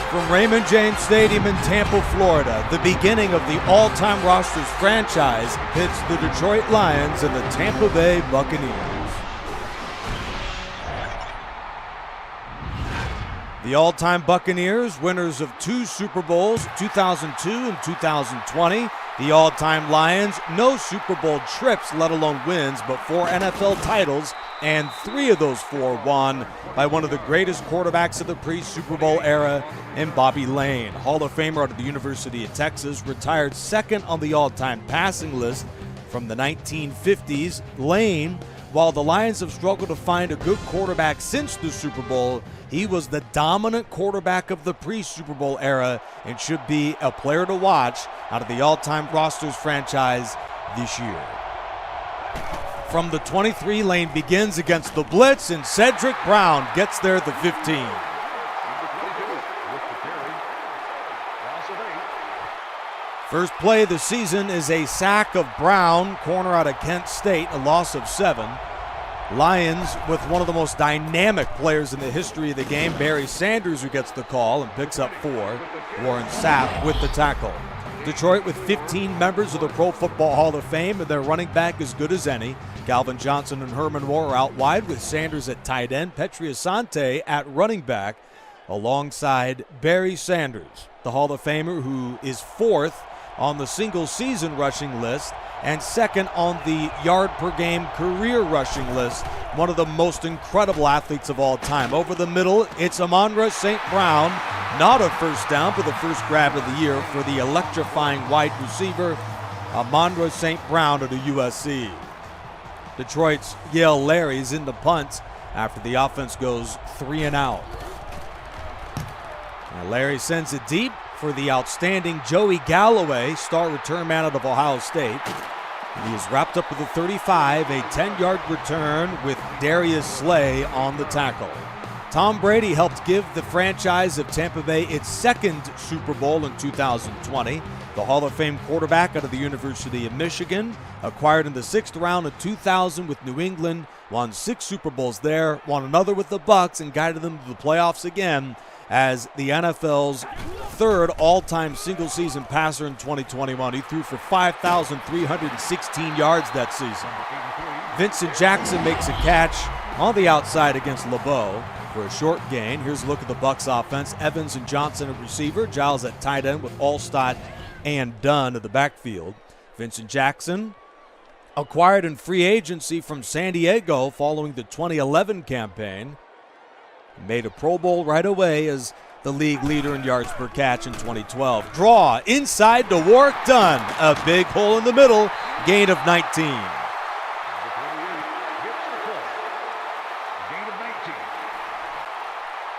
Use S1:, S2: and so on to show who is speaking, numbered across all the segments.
S1: From Raymond James Stadium in Tampa, Florida, the beginning of the all-time rosters franchise pits the Detroit Lions and the Tampa Bay Buccaneers. The all-time Buccaneers, winners of 2 Super Bowls, 2002 and 2020. The all-time Lions, no Super Bowl trips, let alone wins, but 4 NFL titles, and 3 of those 4 won by one of the greatest quarterbacks of the pre-Super Bowl era in Bobby Lane. Hall of Famer out of the University of Texas, retired second on the all-time passing list from the 1950s. Lane, while the Lions have struggled to find a good quarterback since the Super Bowl, he was the dominant quarterback of the pre-Super Bowl era and should be a player to watch out of the all-time rosters franchise this year. From the 23, Lane begins against the blitz, and Cedric Brown gets there at the 15. First play of the season is a sack of Brown, corner out of Kent State, a loss of 7. Lions with one of the most dynamic players in the history of the game, Barry Sanders, who gets the call and picks up 4. Warren Sapp with the tackle. Detroit with 15 members of the Pro Football Hall of Fame, and their running back as good as any. Calvin Johnson and Herman Moore are out wide with Sanders at tight end, Petri Asante at running back alongside Barry Sanders, the Hall of Famer who is 4th on the single-season rushing list and 2nd on the yard-per-game career rushing list. One of the most incredible athletes of all time. Over the middle, it's Amon-Ra St. Brown. Not a first down, but the first grab of the year for the electrifying wide receiver, Amon-Ra St. Brown of the USC. Detroit's Yale Larry's in the punt after the offense goes 3 and out. And Larry sends it deep for the outstanding Joey Galloway, star return man out of Ohio State. He is wrapped up with a 35, a 10-yard return with Darius Slay on the tackle. Tom Brady helped give the franchise of Tampa Bay its 2nd Super Bowl in 2020. The Hall of Fame quarterback out of the University of Michigan, acquired in the 6th round of 2000 with New England, won 6 Super Bowls there, won another with the Bucs, and guided them to the playoffs again as the NFL's 3rd all-time single-season passer in 2021. He threw for 5,316 yards that season. Vincent Jackson makes a catch on the outside against LeBeau for a short gain. Here's a look at the Bucs offense. Evans and Johnson at receiver, Giles at tight end with Allstott and Dunn at the backfield. Vincent Jackson, acquired in free agency from San Diego following the 2011 campaign, made a Pro Bowl right away as the league leader in yards per catch in 2012. Draw inside to Warwick Dunn. A big hole in the middle, gain of 19.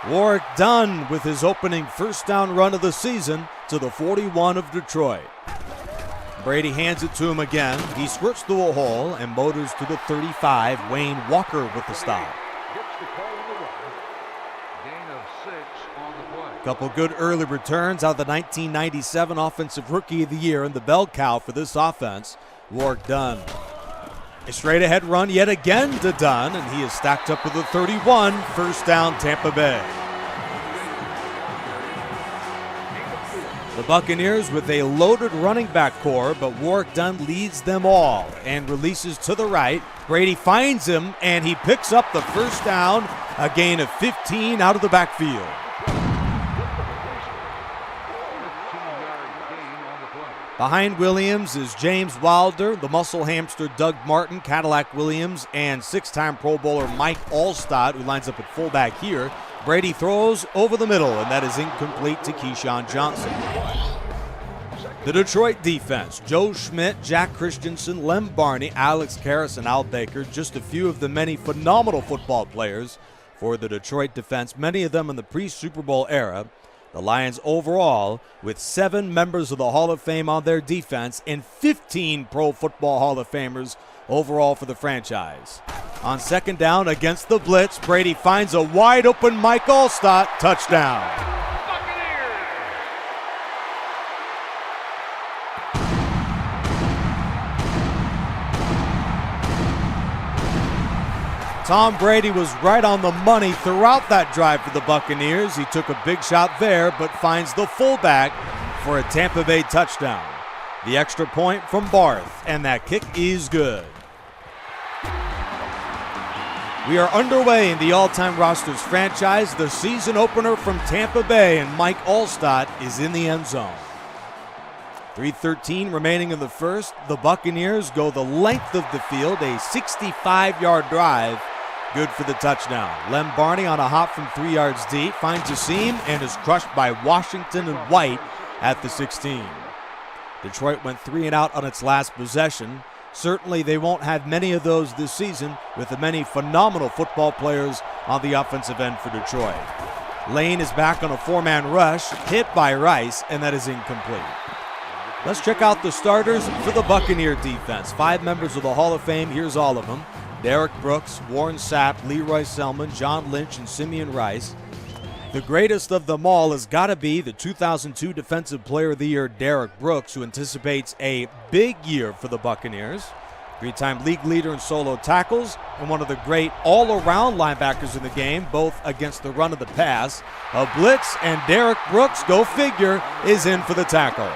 S1: Warwick Dunn with his opening first down run of the season to the 41 of Detroit. Brady hands it to him again. He squirts through a hole and motors to the 35. Wayne Walker with the stop. Couple good early returns out of the 1997 Offensive Rookie of the Year, and the bell cow for this offense, Warwick Dunn. A straight ahead run yet again to Dunn, and he is stacked up with a 31. First down, Tampa Bay. The Buccaneers with a loaded running back core, but Warwick Dunn leads them all and releases to the right. Brady finds him, and he picks up the first down, a gain of 15 out of the backfield. Behind Williams is James Wilder, the muscle hamster Doug Martin, Cadillac Williams, and 6-time Pro Bowler Mike Allstott, who lines up at fullback here. Brady throws over the middle, and that is incomplete to Keyshawn Johnson. The Detroit defense, Joe Schmidt, Jack Christensen, Lem Barney, Alex Karras, and Al Baker, just a few of the many phenomenal football players for the Detroit defense, many of them in the pre-Super Bowl era. The Lions overall with 7 members of the Hall of Fame on their defense and 15 Pro Football Hall of Famers overall for the franchise. On second down against the blitz, Brady finds a wide open Mike Allstott, touchdown. Tom Brady was right on the money throughout that drive for the Buccaneers. He took a big shot there, but finds the fullback for a Tampa Bay touchdown. The extra point from Barth, and that kick is good. We are underway in the all-time rosters franchise. The season opener from Tampa Bay, and Mike Alstott is in the end zone. 3:13 remaining in the first. The Buccaneers go the length of the field, a 65-yard drive, good for the touchdown. Lem Barney on a hop from 3 yards deep, finds a seam and is crushed by Washington and White at the 16. Detroit went 3 and out on its last possession. Certainly they won't have many of those this season with the many phenomenal football players on the offensive end for Detroit. Lane is back on a 4-man rush, hit by Rice, and that is incomplete. Let's check out the starters for the Buccaneer defense. 5 members of the Hall of Fame, here's all of them. Derek Brooks, Warren Sapp, Leroy Selman, John Lynch, and Simeon Rice. The greatest of them all has got to be the 2002 Defensive Player of the Year, Derek Brooks, who anticipates a big year for the Buccaneers. 3-time league leader in solo tackles and one of the great all-around linebackers in the game, both against the run of the pass. A blitz, and Derek Brooks, go figure, is in for the tackle.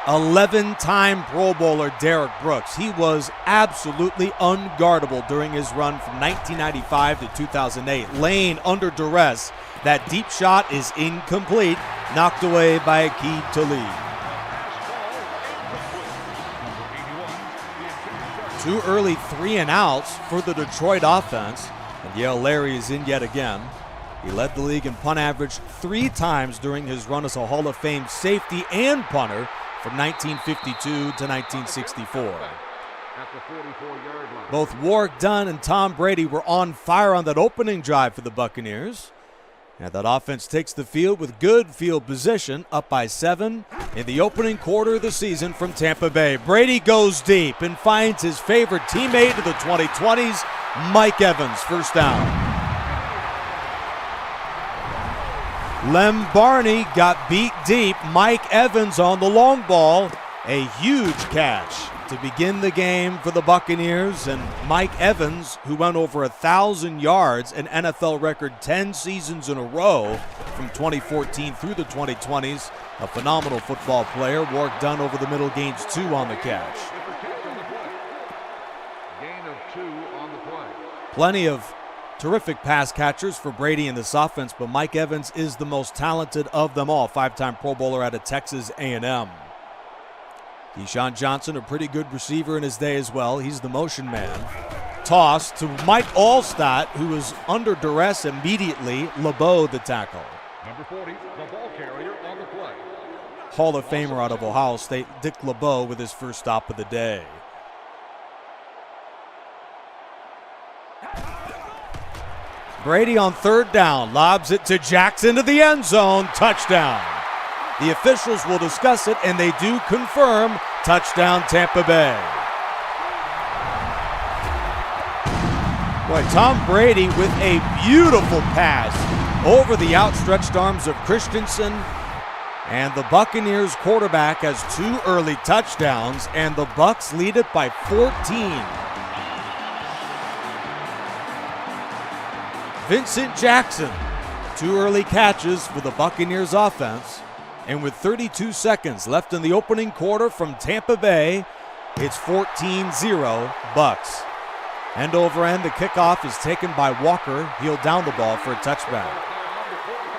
S1: 11-time Pro Bowler Derek Brooks. He was absolutely unguardable during his run from 1995 to 2008. Lane under duress. That deep shot is incomplete, knocked away by Aqib Talib. Two early 3 and outs for the Detroit offense, and Yale Larry is in yet again. He led the league in punt average 3 times during his run as a Hall of Fame safety and punter from 1952 to 1964. Both Warrick Dunn and Tom Brady were on fire on that opening drive for the Buccaneers. And that offense takes the field with good field position, up by 7 in the opening quarter of the season from Tampa Bay. Brady goes deep and finds his favorite teammate of the 2020s, Mike Evans, first down. Lem Barney got beat deep. Mike Evans on the long ball. A huge catch to begin the game for the Buccaneers. And Mike Evans, who went over 1,000 yards, an NFL record 10 seasons in a row from 2014 through the 2020s. A phenomenal football player. Warrick Dunn over the middle, gains 2 on the catch. Gain of 2 on the play. Plenty of terrific pass catchers for Brady in this offense, but Mike Evans is the most talented of them all. 5-time Pro Bowler out of Texas A&M. Deshaun Johnson, a pretty good receiver in his day as well. He's the motion man. Toss to Mike Alstott, who was under duress immediately. LeBeau the tackle. Number 40, the ball carrier on the play. Hall of Famer out of Ohio State, Dick LeBeau, with his first stop of the day. Brady on 3rd down, lobs it to Jackson to the end zone, touchdown. The officials will discuss it, and they do confirm touchdown Tampa Bay. Boy, Tom Brady with a beautiful pass over the outstretched arms of Christensen, and the Buccaneers quarterback has 2 early touchdowns, and the Bucs lead it by 14. Vincent Jackson, 2 early catches for the Buccaneers offense. And with 32 seconds left in the opening quarter from Tampa Bay, it's 14-0 Bucs. End over end, the kickoff is taken by Walker. He'll down the ball for a touchback.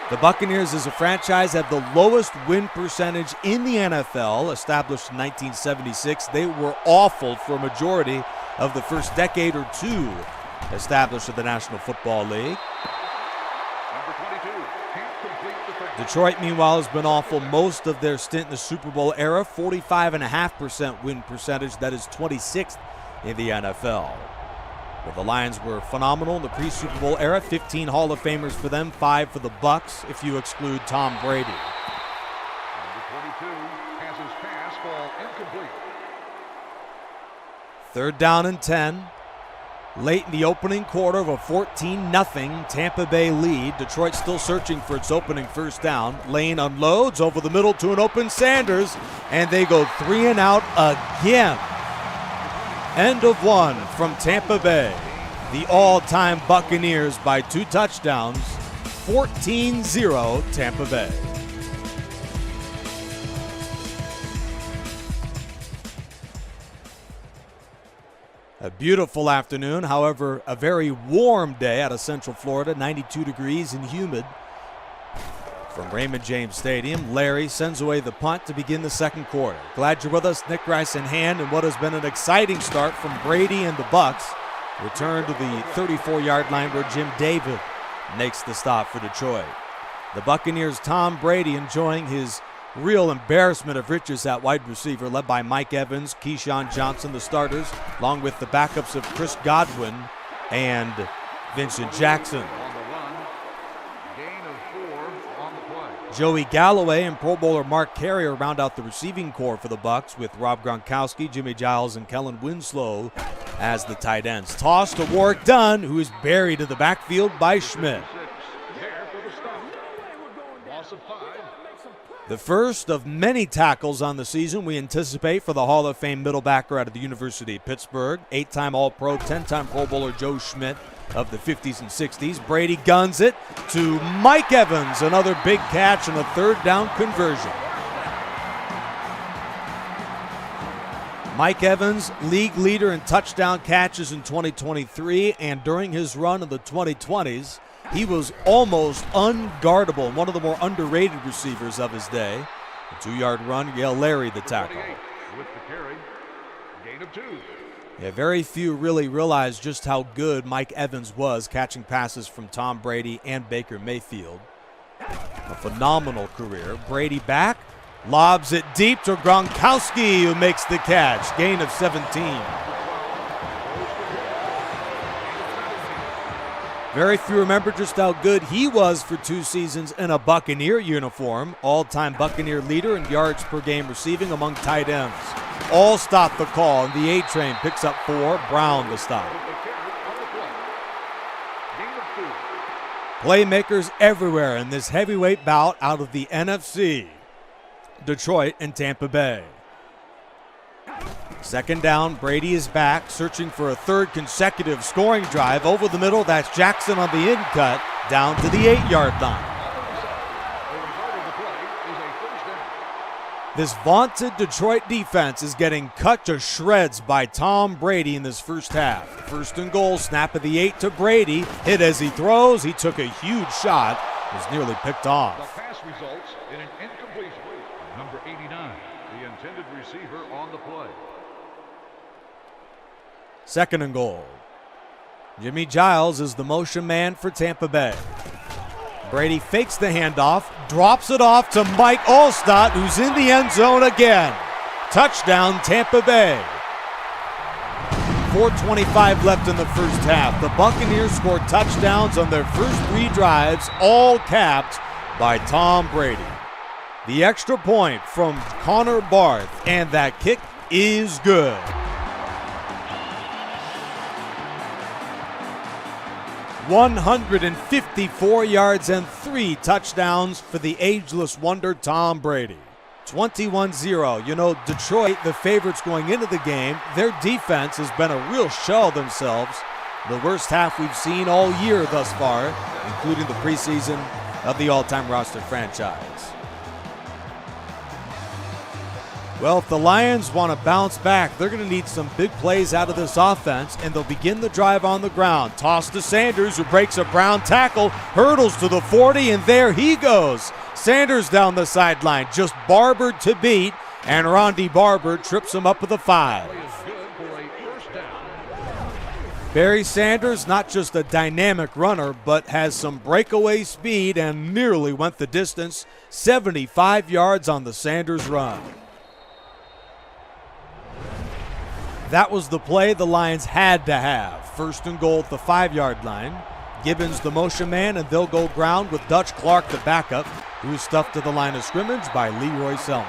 S1: The Buccaneers as a franchise have the lowest win percentage in the NFL, established in 1976. They were awful for a majority of the first decade or 2 established in the National Football League. Detroit, meanwhile, has been awful most of their stint in the Super Bowl era. 45.5% win percentage. That is 26th in the NFL. Well, the Lions were phenomenal in the pre-Super Bowl era. 15 Hall of Famers for them, 5 for the Bucs, if you exclude Tom Brady. Number 22 has his pass ball incomplete. 3rd down and 10. Late in the opening quarter of a 14-0 Tampa Bay lead. Detroit still searching for its opening first down. Lane unloads over the middle to an open Sanders, and they go 3 and out again. End of one from Tampa Bay. The all-time Buccaneers by 2 touchdowns, 14-0 Tampa Bay. A beautiful afternoon, however, a very warm day out of Central Florida, 92 degrees and humid. From Raymond James Stadium, Larry sends away the punt to begin the second quarter. Glad you're with us, Nick Rice in hand, and what has been an exciting start from Brady and the Bucs. Return to the 34-yard line where Jim David makes the stop for Detroit. The Buccaneers' Tom Brady enjoying his real embarrassment of riches at wide receiver, led by Mike Evans, Keyshawn Johnson, the starters, along with the backups of Chris Godwin and Vincent Jackson. Joey Galloway and Pro Bowler Mark Carrier round out the receiving core for the Bucs, with Rob Gronkowski, Jimmy Giles, and Kellen Winslow as the tight ends. Toss to Warrick Dunn, who is buried in the backfield by Schmidt. The first of many tackles on the season we anticipate for the Hall of Fame middle backer out of the University of Pittsburgh. 8-time All-Pro, 10-time Pro Bowler Joe Schmidt of the 50s and 60s. Brady guns it to Mike Evans, another big catch and a third down conversion. Mike Evans, league leader in touchdown catches in 2023, and during his run in the 2020s, he was almost unguardable, one of the more underrated receivers of his day. A 2-yard run, Larry the tackle.
S2: With the carry, gain of 2.
S1: Yeah, very few really realize just how good Mike Evans was catching passes from Tom Brady and Baker Mayfield. A phenomenal career. Brady back, lobs it deep to Gronkowski, who makes the catch. Gain of 17. Very few remember just how good he was for 2 seasons in a Buccaneer uniform. All-time Buccaneer leader in yards per game receiving among tight ends. All stop the call, and the A-Train picks up 4. Brown the stop. Playmakers everywhere in this heavyweight bout out of the NFC. Detroit and Tampa Bay. Second down, Brady is back, searching for a third consecutive scoring drive. Over the middle, that's Jackson on the in cut, down to the 8-yard line. This vaunted Detroit defense is getting cut to shreds by Tom Brady in this first half. First and goal, snap of the 8 to Brady. Hit as he throws. He took a huge shot. Was nearly picked off.
S2: The pass results in an incompletion. Number 89, the intended receiver on the play.
S1: Second and goal. Jimmy Giles is the motion man for Tampa Bay. Brady fakes the handoff, drops it off to Mike Allstott, who's in the end zone again. Touchdown, Tampa Bay. 4:25 left in the first half. The Buccaneers scored touchdowns on their first 3 drives, all capped by Tom Brady. The extra point from Connor Barth, and that kick is good. 154 yards and 3 touchdowns for the ageless wonder Tom Brady. 21-0. You know, Detroit, the favorites going into the game, their defense has been a real shell of themselves. The worst half we've seen all year thus far, including the preseason of the all-time roster franchise. Well, if the Lions want to bounce back, they're going to need some big plays out of this offense, and they'll begin the drive on the ground. Toss to Sanders, who breaks a Brown tackle, hurdles to the 40, and there he goes. Sanders down the sideline, just Barber to beat, and Rondy Barber trips him up with a 5. Barry Sanders, not just a dynamic runner, but has some breakaway speed and nearly went the distance. 75 yards on the Sanders run. That was the play the Lions had to have. First and goal at the 5-yard line. Gibbons the motion man, and they'll go ground with Dutch Clark the backup, who was stuffed to the line of scrimmage by Leroy Selman.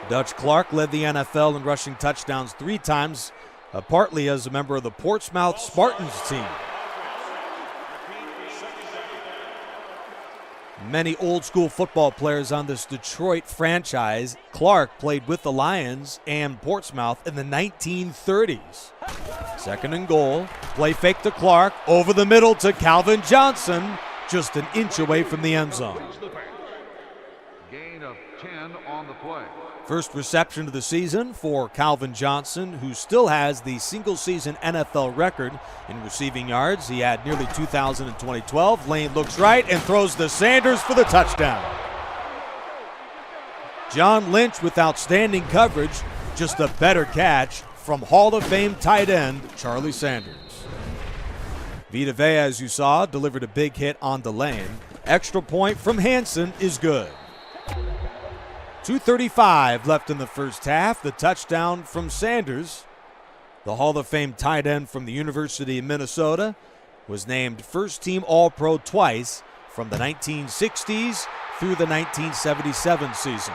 S1: Dutch Clark led the NFL in rushing touchdowns 3 times, partly as a member of the Portsmouth Spartans team. Many old school football players on this Detroit franchise. Clark played with the Lions and Portsmouth in the 1930s. Second and goal. Play fake to Clark. Over the middle to Calvin Johnson. Just an inch away from the end zone.
S2: Gain of 10 on the play.
S1: First reception of the season for Calvin Johnson, who still has the single-season NFL record in receiving yards. He had nearly 2,000 in 2012. Lane looks right and throws to Sanders for the touchdown. John Lynch with outstanding coverage, just a better catch from Hall of Fame tight end Charlie Sanders. Vita Vea, as you saw, delivered a big hit on the Lane. Extra point from Hansen is good. 2:35 left in the first half. The touchdown from Sanders. The Hall of Fame tight end from the University of Minnesota was named first-team All-Pro twice from the 1960s through the 1977 season.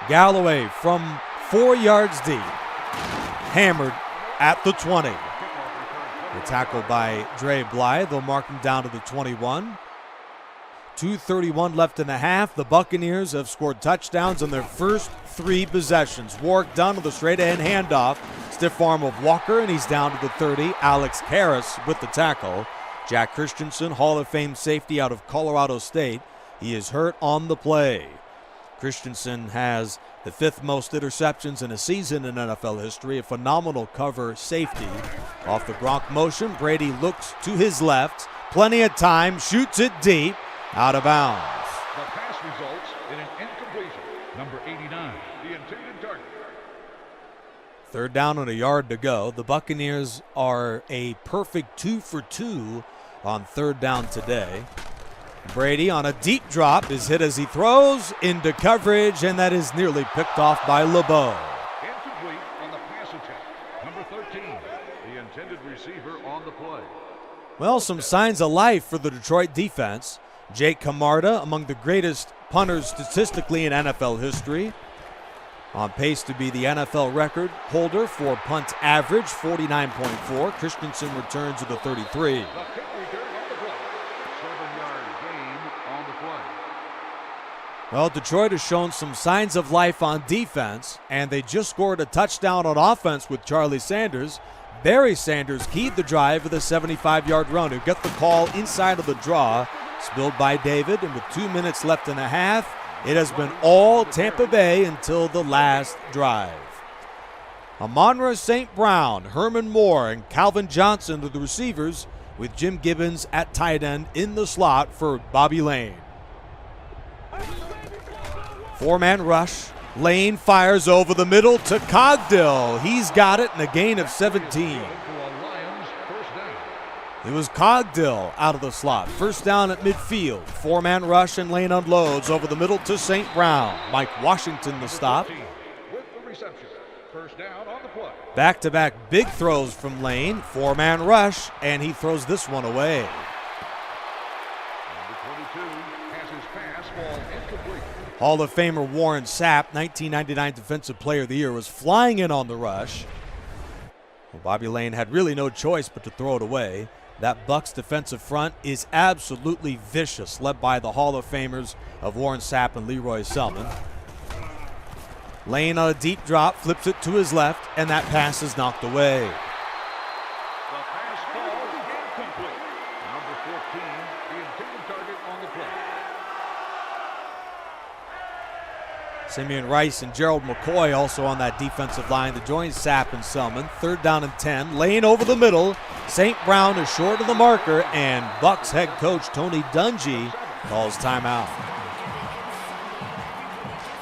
S1: Galloway from 4 yards deep, hammered at the 20. The tackle by Dre Blythe. They'll mark him down to the 21. 2:31 left in the half. The Buccaneers have scored touchdowns on their first 3 possessions. Warwick Dunn with a straight-ahead handoff. Stiff arm of Walker, and he's down to the 30. Alex Harris with the tackle. Jack Christensen, Hall of Fame safety out of Colorado State. He is hurt on the play. Christensen has the 5th most interceptions in a season in NFL history. A phenomenal cover safety. Off the Gronk motion, Brady looks to his left. Plenty of time, shoots it deep. Out of bounds.
S2: The pass results in an incompletion. Number 89, the intended target.
S1: Third down and a yard to go. The Buccaneers are a perfect 2 for 2 on third down today. Brady on a deep drop is hit as he throws into coverage, and that is nearly picked off by LeBeau.
S2: Incomplete on the pass attempt. Number 13, the intended receiver on the play.
S1: Well, some signs of life for the Detroit defense. Jake Camarda, among the greatest punters statistically in NFL history. On pace to be the NFL record holder for punt average, 49.4. Christensen returns to the 33.
S2: The kick return on the play. 7-yard gain on the play.
S1: Well, Detroit has shown some signs of life on defense, and they just scored a touchdown on offense with Charlie Sanders. Barry Sanders keyed the drive with a 75-yard run. He'll get the call inside of the draw. Spilled by David, and with 2 minutes left in the half, it has been all Tampa Bay until the last drive. Amonra St. Brown, Herman Moore, and Calvin Johnson are the receivers, with Jim Gibbons at tight end in the slot for Bobby Lane. 4-man rush. Lane fires over the middle to Cogdill. He's got it in a gain of 17. It was Cogdill out of the slot. First down at midfield. 4-man rush, and Lane unloads over the middle to St. Brown. Mike Washington the stop.
S2: With the reception. First down on the play.
S1: Back-to-back big throws from Lane. 4-man rush, and he throws this one away.
S2: Number 22 has his pass ball incomplete.
S1: Hall of Famer Warren Sapp, 1999 Defensive Player of the Year, was flying in on the rush. Well, Bobby Lane had really no choice but to throw it away. That Bucs defensive front is absolutely vicious, led by the Hall of Famers of Warren Sapp and Leroy Selman. Lane on a deep drop, flips it to his left, and that pass is knocked away.
S2: The pass falls incomplete. Number 14, the intended target on the play.
S1: Simeon Rice and Gerald McCoy also on that defensive line to join Sapp and Selman. Third down and 10. Lane over the middle. St. Brown is short of the marker, and Bucs head coach Tony Dungy calls timeout.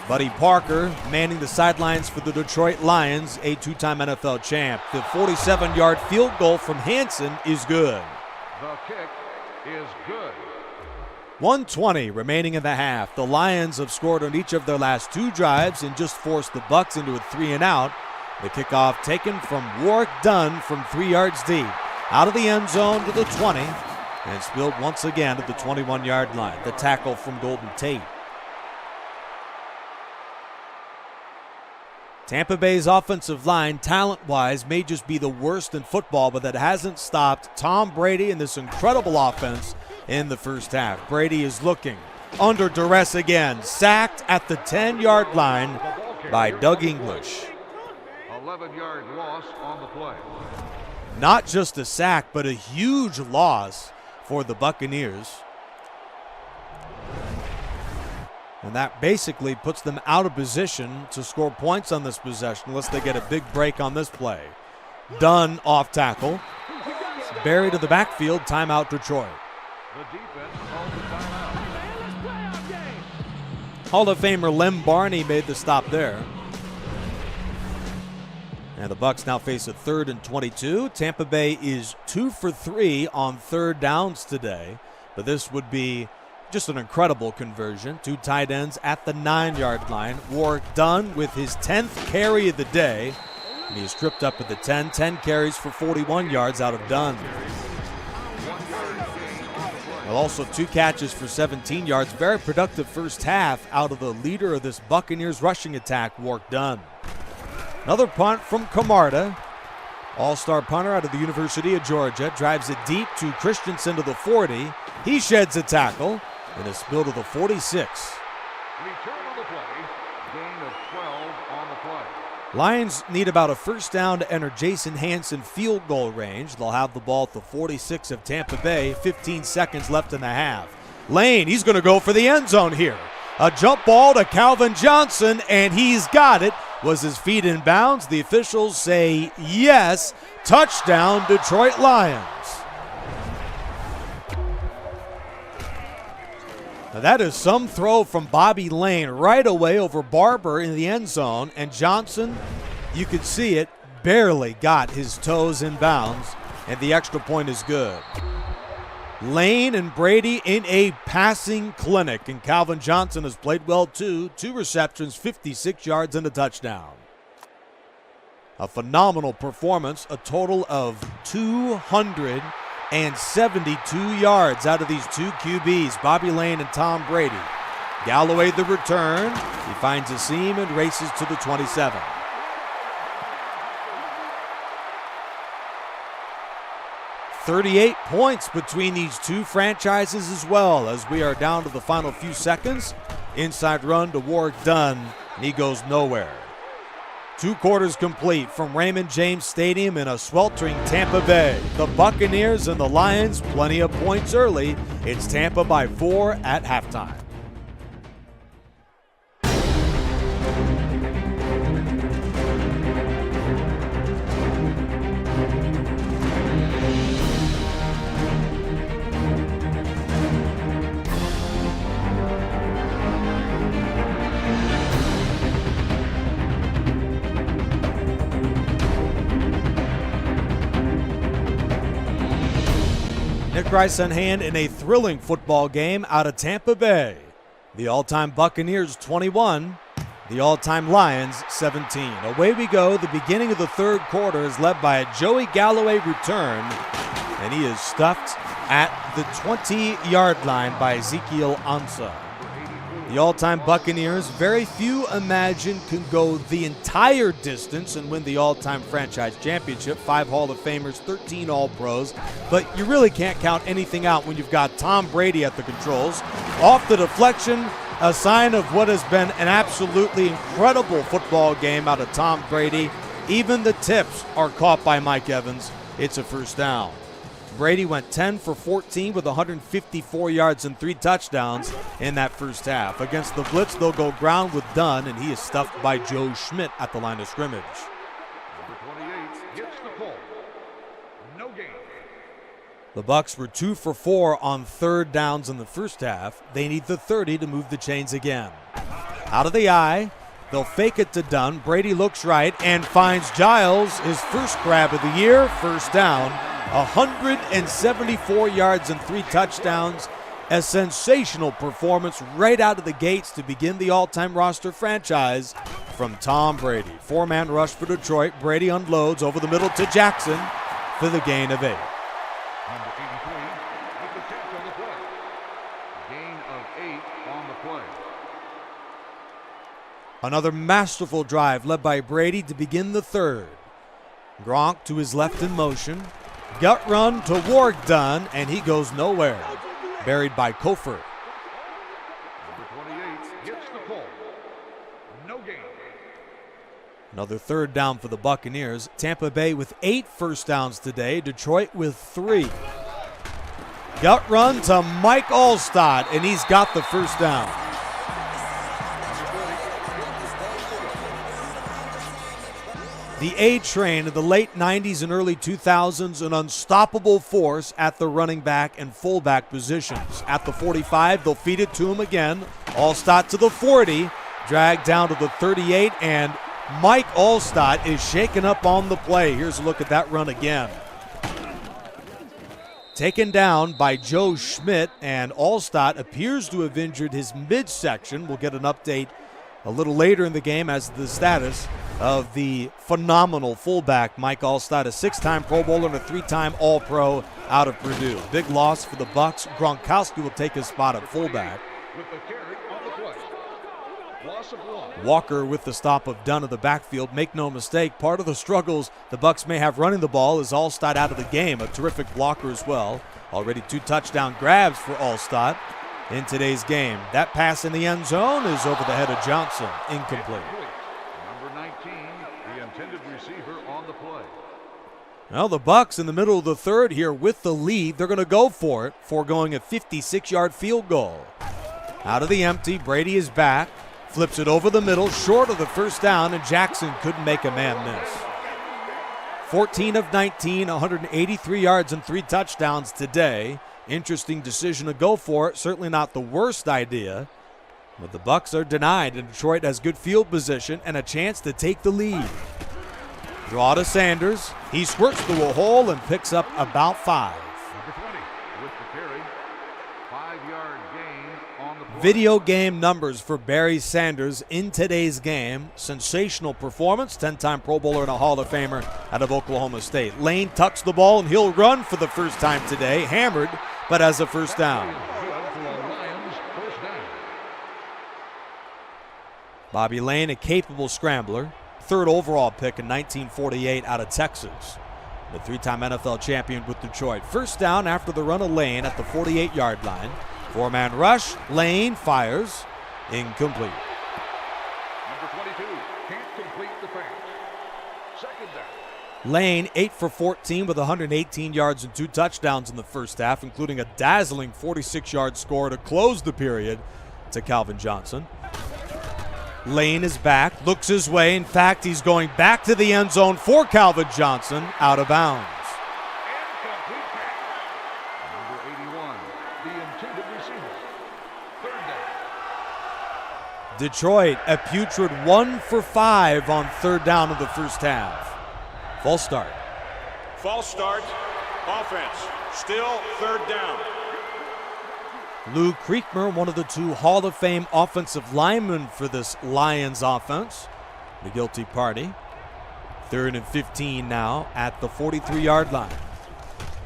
S1: Buddy Parker manning the sidelines for the Detroit Lions, a 2-time NFL champ. The 47-yard field goal from Hansen is good.
S2: The kick is good.
S1: 1:20 remaining in the half. The Lions have scored on each of their last 2 drives and just forced the Bucs into a 3-and-out. The kickoff taken from Warwick Dunn from 3 yards deep. Out of the end zone to the 20 and spilled once again to the 21-yard line. The tackle from Golden Tate. Tampa Bay's offensive line, talent-wise, may just be the worst in football, but that hasn't stopped Tom Brady and this incredible offense in the first half. Brady is looking under duress again. Sacked at the 10-yard line by Doug English.
S2: 11-yard loss on the play.
S1: Not just a sack, but a huge loss for the Buccaneers. And that basically puts them out of position to score points on this possession unless they get a big break on this play. Dunn off tackle. Buried in the backfield. Timeout Detroit.
S2: The defense calls the timeout.
S1: Hall of Famer Lem Barney made the stop there. And the Bucs now face a 3rd and 22. Tampa Bay is 2 for 3 on 3rd downs today. But this would be just an incredible conversion. 2 tight ends at the 9-yard line. Warrick Dunn with his 10th carry of the day. And he is tripped up at the 10. 10 carries for 41 yards out of Dunn. Well, also 2 catches for 17 yards. Very productive first half out of the leader of this Buccaneers rushing attack, Warrick Dunn. Another punt from Camarda. All-star punter out of the University of Georgia. Drives it deep to Christensen to the 40. He sheds a tackle and is spilled to the 46.
S2: Return on the play. Gain of 12 on the play.
S1: Lions need about a first down to enter Jason Hanson field goal range. They'll have the ball at the 46 of Tampa Bay. 15 seconds left in the half. Lane, he's going to go for the end zone here. A jump ball to Calvin Johnson, and he's got it. Was his feet in bounds? The officials say yes. Touchdown, Detroit Lions. Now that is some throw from Bobby Lane right away over Barber in the end zone. And Johnson, you could see it, barely got his toes in bounds. And the extra point is good. Lane and Brady in a passing clinic. And Calvin Johnson has played well too. 2 receptions, 56 yards and a touchdown. A phenomenal performance. A total of 272 yards out of these 2 QBs, Bobby Lane and Tom Brady. Galloway the return. He finds a seam and races to the 27. .38 points between these 2 franchises as well as we are down to the final few seconds. Inside run to Warrick Dunn, and he goes nowhere. 2 quarters complete from Raymond James Stadium in a sweltering Tampa Bay. The Buccaneers and the Lions, plenty of points early. It's Tampa by 4 at halftime. Nick Rice on hand in a thrilling football game out of Tampa Bay. The all-time Buccaneers 21, the all-time Lions 17. Away we go. The beginning of the 3rd quarter is led by a Joey Galloway return, and he is stuffed at the 20-yard line by Ezekiel Ansah. The all-time Buccaneers, very few imagine can go the entire distance and win the all-time franchise championship. 5 Hall of Famers, 13 All-Pros. But you really can't count anything out when you've got Tom Brady at the controls. Off the deflection, a sign of what has been an absolutely incredible football game out of Tom Brady. Even the tips are caught by Mike Evans. It's a first down. Brady went 10 for 14 with 154 yards and 3 touchdowns in that first half. Against the blitz, they'll go ground with Dunn, and he is stuffed by Joe Schmidt at the line of scrimmage.
S2: Number 28 gets the call. No gain.
S1: The Bucs were 2 for 4 on 3rd downs in the first half. They need the 30 to move the chains again. Out of the eye, they'll fake it to Dunn. Brady looks right and finds Giles, his first grab of the year, first down. 174 yards and 3 touchdowns. A sensational performance right out of the gates to begin the all-time roster franchise from Tom Brady. 4-man rush for Detroit. Brady unloads over the middle to Jackson for the gain of 8.
S2: Number 83 with the catch on the play. Gain of 8 on the play.
S1: Another masterful drive led by Brady to begin the 3rd. Gronk to his left in motion. Gut run to Warrick Dunn, and he goes nowhere. Buried by Kofor. Another third down for the Buccaneers. Tampa Bay with 8 first downs today. Detroit with 3. Gut run to Mike Allstott, and he's got the first down. The A-Train in the late 90s and early 2000s, an unstoppable force at the running back and fullback positions. At the 45, they'll feed it to him again. Allstott to the 40, dragged down to the 38, and Mike Allstott is shaken up on the play. Here's a look at that run again. Taken down by Joe Schmidt, and Allstott appears to have injured his midsection. We'll get an update a little later in the game as to the status of the phenomenal fullback Mike Allstott, a 6-time Pro Bowler and a 3-time All-Pro out of Purdue. Big loss for the Bucs. Gronkowski will take his spot at fullback.
S2: With the carry on the play. Loss of 1.
S1: Walker with the stop of Dunn of the backfield. Make no mistake, part of the struggles the Bucs may have running the ball is Allstott out of the game. A terrific blocker as well. Already 2 touchdown grabs for Allstott in today's game. That pass in the end zone is over the head of Johnson. Incomplete.
S2: Number 19, the intended receiver on the play.
S1: Well, the Bucs in the middle of the third here with the lead. They're going to go for it, foregoing a 56-yard field goal. Out of the empty, Brady is back. Flips it over the middle, short of the first down, and Jackson couldn't make a man miss. 14 of 19, 183 yards and 3 touchdowns today. Interesting decision to go for it. Certainly not the worst idea. But the Bucs are denied, and Detroit has good field position and a chance to take the lead. Draw to Sanders. He squirts through a hole and picks up about 5.
S2: Number 20 with the carry. 5-yard gain on the play.
S1: Video game numbers for Barry Sanders in today's game. Sensational performance. 10-time Pro Bowler and a Hall of Famer out of Oklahoma State. Lane tucks the ball, and he'll run for the first time today. Hammered, but has a first down. Bobby Lane, a capable scrambler. 3rd overall pick in 1948 out of Texas. The 3-time NFL champion with Detroit. First down after the run of Lane at the 48-yard line. 4-man rush. Lane fires. Incomplete.
S2: Number 22 can't complete the pass. Second down.
S1: Lane 8 for 14 with 118 yards and 2 touchdowns in the first half, including a dazzling 46-yard score to close the period to Calvin Johnson. Lane is back, looks his way. In fact, he's going back to the end zone for Calvin Johnson, out of bounds.
S2: Incomplete pass. Number 81, the intended receiver. 3rd down.
S1: Detroit, a putrid 1 for 5 on 3rd down of the first half. False start.
S3: False start. Offense. Still 3rd down.
S1: Lou Creekmer, one of the 2 Hall of Fame offensive linemen for this Lions offense. The guilty party. 3rd and 15 now at the 43-yard line.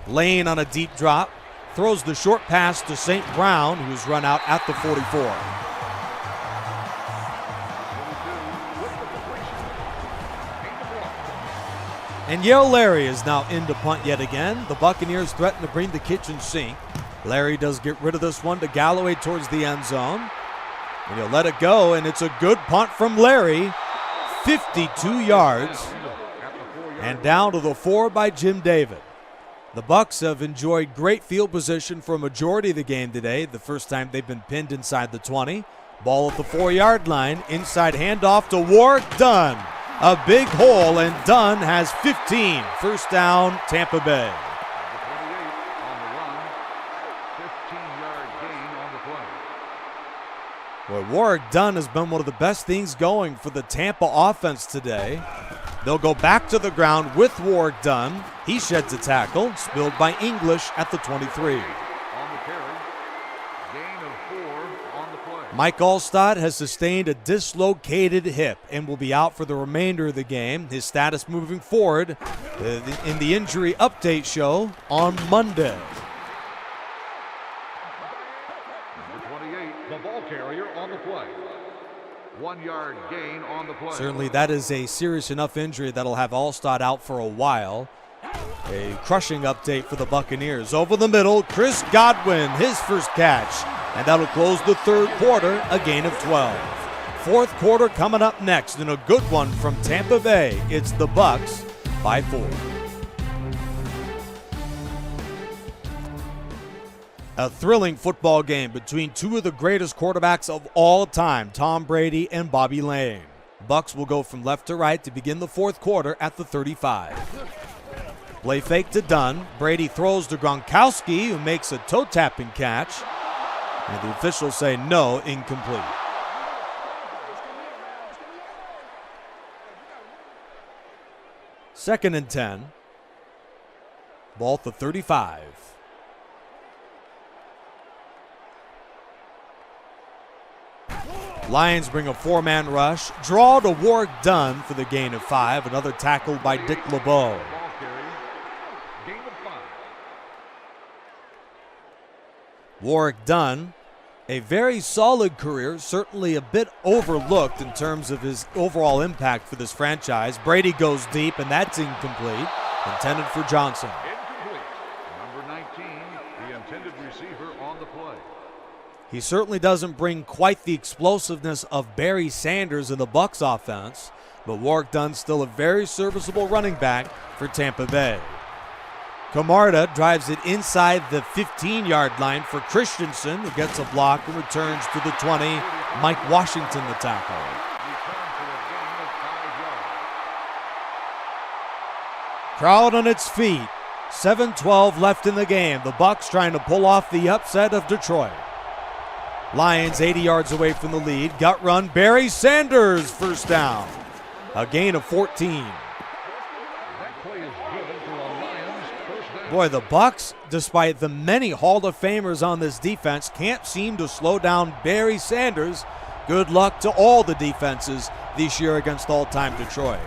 S1: Lane on a deep drop. Throws the short pass to St. Brown, who's run out at the 44. And Yale Larry is now in to punt yet again. The Buccaneers threaten to bring the kitchen sink. Larry does get rid of this one to Galloway towards the end zone. And he'll let it go, and it's a good punt from Larry. 52 yards. And down to the 4 by Jim David. The Bucs have enjoyed great field position for a majority of the game today. The first time they've been pinned inside the 20. Ball at the 4-yard line. Inside handoff to Warwick Dunn. A big hole, and Dunn has 15. First down, Tampa Bay. Well, Warwick Dunn has been one of the best things going for the Tampa offense today. They'll go back to the ground with Warwick Dunn. He sheds a tackle, spilled by English at the 23.
S2: On the carry, gain of 4 on the play.
S1: Mike Allstott has sustained a dislocated hip and will be out for the remainder of the game. His status moving forward in the injury update show on Monday.
S2: The ball carrier on the play. 1-yard gain on the play.
S1: Certainly that is a serious enough injury that'll have Allstott out for a while. A crushing update for the Buccaneers. Over the middle, Chris Godwin, his first catch. And that'll close the 3rd quarter, a gain of 12. fourth quarter coming up next, and a good one from Tampa Bay. It's the Bucs by 4. A thrilling football game between two of the greatest quarterbacks of all time, Tom Brady and Bobby Lane. Bucs will go from left to right to begin the fourth quarter at the 35. Play fake to Dunn. Brady throws to Gronkowski, who makes a toe-tapping catch. And the officials say no, incomplete. Second and 10. Ball at the 35. Lions bring a 4-man rush. Draw to Warwick Dunn for the gain of 5. Another tackle by Dick LeBeau. Warwick Dunn, a very solid career, certainly a bit overlooked in terms of his overall impact for this franchise. Brady goes deep, and that's incomplete. Intended for Johnson.
S2: Incomplete. Number 19, the intended receiver on the play.
S1: He certainly doesn't bring quite the explosiveness of Barry Sanders in the Bucs offense, but Warwick Dunn's still a very serviceable running back for Tampa Bay. Camarda drives it inside the 15-yard line for Christensen, who gets a block and returns to the 20. Mike Washington the tackle. Crowd on its feet. 7:12 left in the game. The Bucs trying to pull off the upset of Detroit. Lions 80 yards away from the lead. Gut run. Barry Sanders first down. A gain of 14. Boy, the Bucs, despite the many Hall of Famers on this defense, can't seem to slow down Barry Sanders. Good luck to all the defenses this year against all-time Detroit.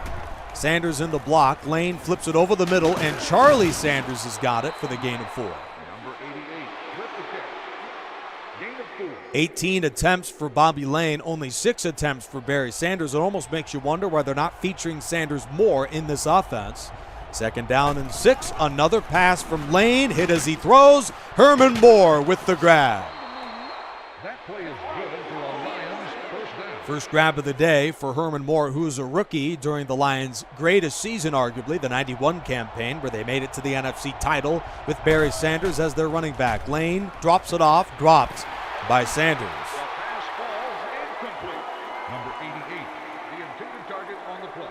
S1: Sanders in the block. Lane flips it over the middle, and Charlie Sanders has got it for the gain of 4.
S2: Number 88, flip the catch. Gain of 4.
S1: 18 attempts for Bobby Lane, only 6 attempts for Barry Sanders. It almost makes you wonder why they're not featuring Sanders more in this offense. Second down and 6. Another pass from Lane. Hit as he throws. Herman Moore with the grab.
S2: That play is good for a Lions first down.
S1: First grab of the day for Herman Moore, who is a rookie during the Lions' greatest season, arguably, the 91 campaign, where they made it to the NFC title with Barry Sanders as their running back. Lane drops it off, dropped by Sanders.
S2: The pass falls incomplete. Number 88, the intended target on the play.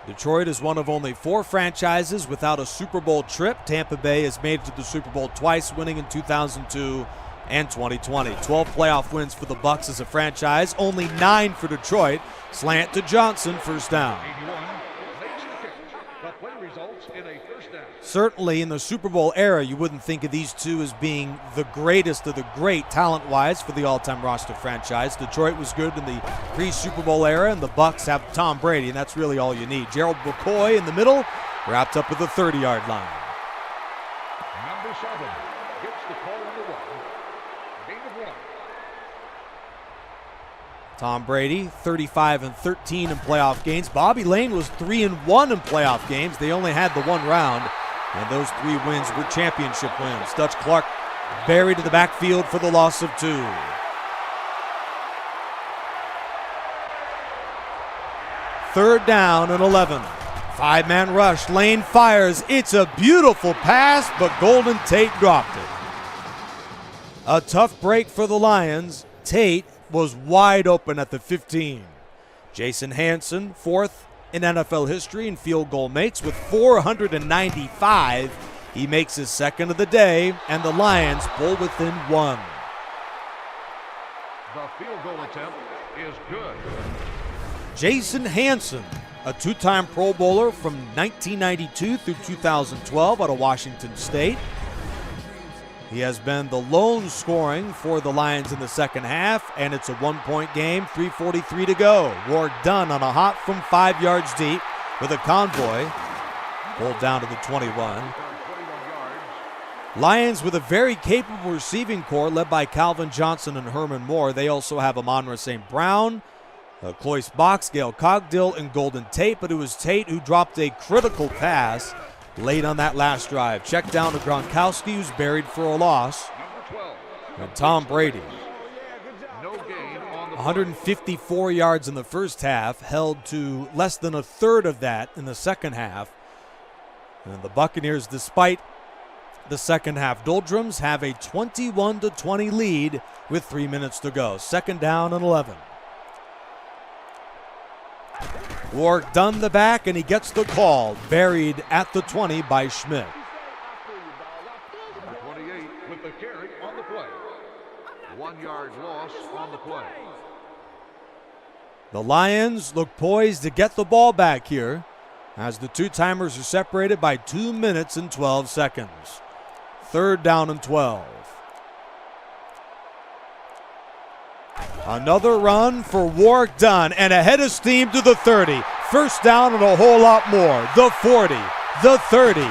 S1: Detroit is one of only 4 franchises without a Super Bowl trip. Tampa Bay has made it to the Super Bowl twice, winning in 2002 and 2020. 12 playoff wins for the Bucs as a franchise, only 9 for Detroit. Slant to Johnson, first down.
S2: 81 makes the catch. The play results in a first down.
S1: Certainly in the Super Bowl era, you wouldn't think of these two as being the greatest of the great talent-wise for the all-time roster franchise. Detroit was good in the pre-Super Bowl era, and the Bucs have Tom Brady, and that's really all you need. Gerald McCoy in the middle, wrapped up at the 30-yard line.
S2: Number 7 gets the call on the run. Gain of 1.
S1: Tom Brady, 35-13 in playoff games. Bobby Lane was 3-1 in playoff games. They only had the one round, and those 3 wins were championship wins. Dutch Clark buried to the backfield for the loss of 2. Third down and 11. 5-man rush. Lane fires. It's a beautiful pass, but Golden Tate dropped it. A tough break for the Lions. Tate was wide open at the 15. Jason Hanson, 4th in NFL history in field goal makes with 495. He makes his second of the day, and the Lions pull within 1.
S2: The field goal attempt is good.
S1: Jason Hanson, a 2-time Pro Bowler from 1992 through 2012 out of Washington State. He has been the lone scoring for the Lions in the second half, and it's a 1-point game, 3:43 to go. Warwick Dunn on a hop from 5 yards deep with a convoy pulled down to the 21. Lions with a very capable receiving corps led by Calvin Johnson and Herman Moore. They also have Amon-Ra St. Brown, Cloyce Box, Gail Cogdill, and Golden Tate, but it was Tate who dropped a critical pass late on that last drive. Check down to Gronkowski, who's buried for a loss.
S2: Number 12.
S1: And Tom Brady,
S2: No gain on the
S1: 154 yards in the first half, held to less than a third of that in the second half. And the Buccaneers, despite the second half doldrums, have a 21-20 lead with 3 minutes to go. Second down and 11. Warwick Dunn the back, and he gets the call. Buried at the 20 by Schmidt.
S2: Number 28 with the carry on the play. 1 yard loss on the play.
S1: The Lions look poised to get the ball back here as the two-timers are separated by 2 minutes and 12 seconds. Third down and 12. Another run for Warwick Dunn, and ahead of steam to the 30. First down and a whole lot more. The 40, the 30.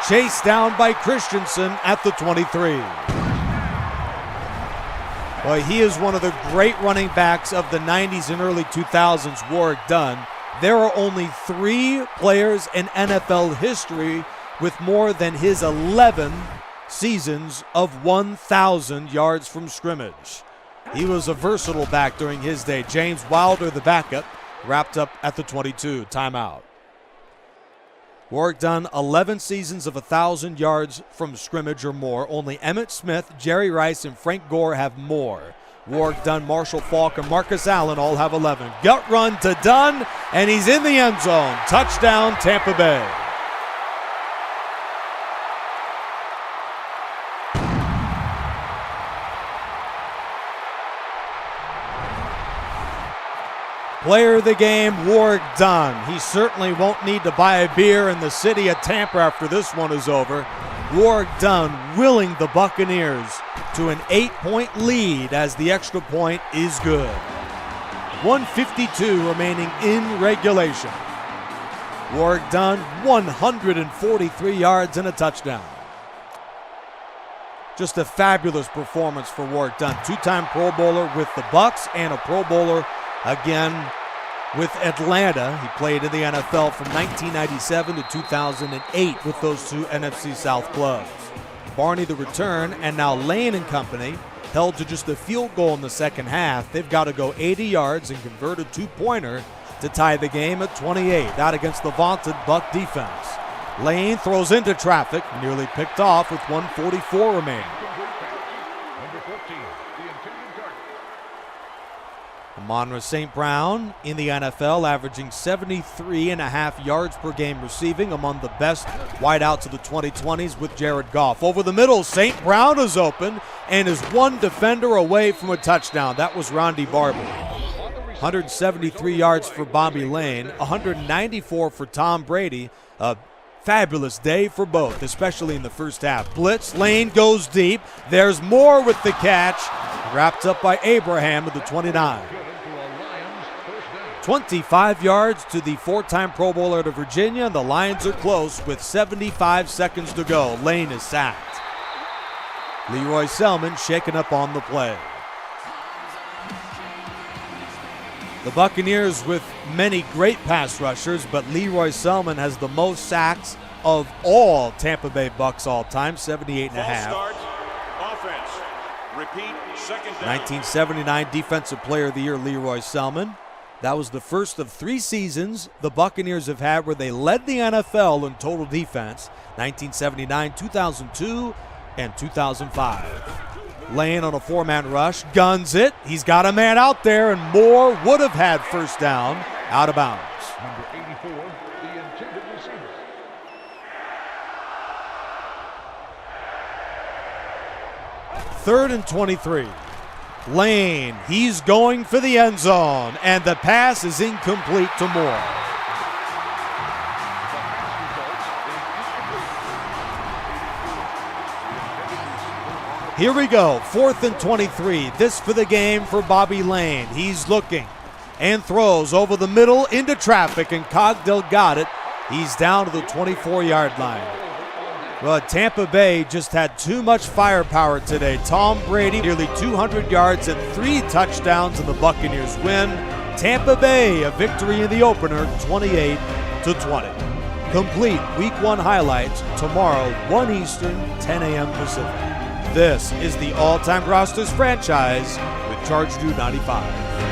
S1: Chased down by Christensen at the 23. Well, he is one of the great running backs of the 90s and early 2000s, Warwick Dunn. There are only 3 players in NFL history with more than his 11 seasons of 1,000 yards from scrimmage. He was a versatile back during his day. James Wilder, the backup, wrapped up at the 22. Timeout. Warwick Dunn, 11 seasons of 1,000 yards from scrimmage or more. Only Emmitt Smith, Jerry Rice, and Frank Gore have more. Warwick Dunn, Marshall Faulk, and Marcus Allen all have 11. Gut run to Dunn, and he's in the end zone. Touchdown, Tampa Bay. Player of the game, Warwick Dunn. He certainly won't need to buy a beer in the city of Tampa after this one is over. Warwick Dunn willing the Buccaneers to an 8-point lead as the extra point is good. 1:52 remaining in regulation. Warwick Dunn, 143 yards and a touchdown. Just a fabulous performance for Warwick Dunn. 2-time Pro Bowler with the Bucs and a Pro Bowler again with Atlanta. He played in the NFL from 1997 to 2008 with those 2 NFC South clubs. Barney the return, and now Lane and company held to just a field goal in the second half. They've got to go 80 yards and convert a 2-pointer to tie the game at 28. That against the vaunted Buck defense. Lane throws into traffic, nearly picked off with 1:44 remaining.
S2: Number 14, the intended target.
S1: Amon-Ra St. Brown in the NFL, averaging 73.5 yards per game receiving, among the best wideouts of the 2020s with Jared Goff. Over the middle, St. Brown is open and is one defender away from a touchdown. That was Rondy Barber. 173 yards for Bobby Lane, 194 for Tom Brady. A fabulous day for both, especially in the first half. Blitz, Lane goes deep. There's more with the catch. Wrapped up by Abraham to the 29. 25 yards to the 4-time Pro Bowler to Virginia. The Lions are close with 75 seconds to go. Lane is sacked. Leroy Selman shaken up on the play. The Buccaneers with many great pass rushers, but Leroy Selman has the most sacks of all Tampa Bay Bucs all time, 78.5.
S3: Start, offense. Repeat, second down.
S1: 1979 Defensive Player of the Year, Leroy Selman. That was the first of 3 seasons the Buccaneers have had where they led the NFL in total defense, 1979, 2002, and 2005. Lane on a 4-man rush, guns it. He's got a man out there, and Moore would have had first down, out of bounds.
S2: Number 84, the intended receiver.
S1: Third and 23. Lane, he's going for the end zone, and the pass is incomplete to Moore. Here we go, 4th and 23. This for the game for Bobby Lane. He's looking and throws over the middle into traffic, and Cogdill got it. He's down to the 24-yard line. Well, Tampa Bay just had too much firepower today. Tom Brady, nearly 200 yards and 3 touchdowns, and the Buccaneers win. Tampa Bay, a victory in the opener, 28-20. Complete Week 1 highlights tomorrow, 1 Eastern, 10 a.m. Pacific. This is the All-Time Rosters franchise with Charge Drew 95.